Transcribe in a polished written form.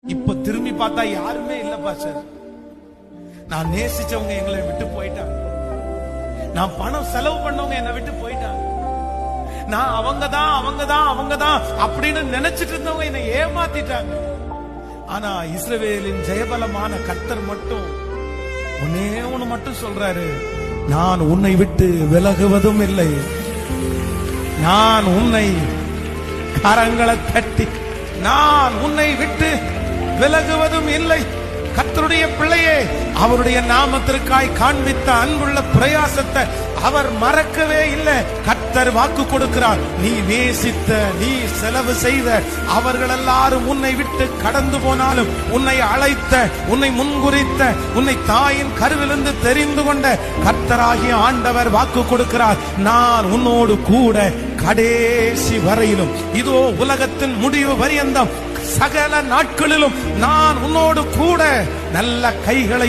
இப்ப திரும்பி பார்த்தா யாருமே இல்லப்பா சார். நான் நேசிச்சவங்க எங்களை விட்டு போயிட்டாங்க. நான் பணம் செலவு பண்ணவங்க என்னை விட்டு போயிட்டாங்க. நான் அவங்கதான் அப்படின்னு நினைச்சிட்டு இருந்தவங்க என்னை ஏமாத்திட்டாங்க. ஆனா இஸ்ரவேலின் ஜெயபலமான கர்த்தர் மட்டும் ஒன்னே ஒண்ணு மட்டும் சொல்றாரு, நான் உன்னை விட்டு விலகுவதும் இல்லை, நான் உன்னை கரங்களை தட்டி நான் உன்னை விட்டு விலகுவதும் இல்லை. கர்த்தருடைய பிள்ளையே, அவருடைய நாமத்திற்காய் காண்பித்த அன்புள்ள பிரயாசத்தை அவர் மறக்கவே இல்லை. கர்த்தர் வாக்கு கொடுக்கிறார், நீ நேசித்த, நீ செலவு செய்த அவர்கள் எல்லாரும் உன்னை விட்டு கடந்து போனாலும், உன்னை அழைத்த, உன்னை முன்குறித்த, உன்னை தாயின் கருவிலிருந்து தெரிந்து கொண்ட கர்த்தராகிய ஆண்டவர் வாக்கு கொடுக்கிறார், நான் உன்னோடு கூட கடைசி வரையிலும், இதோ உலகத்தின் முடிவு பரியந்தம் சகல நாட்களிலும் நான் உன்னோடு கூட நல்ல கைகளை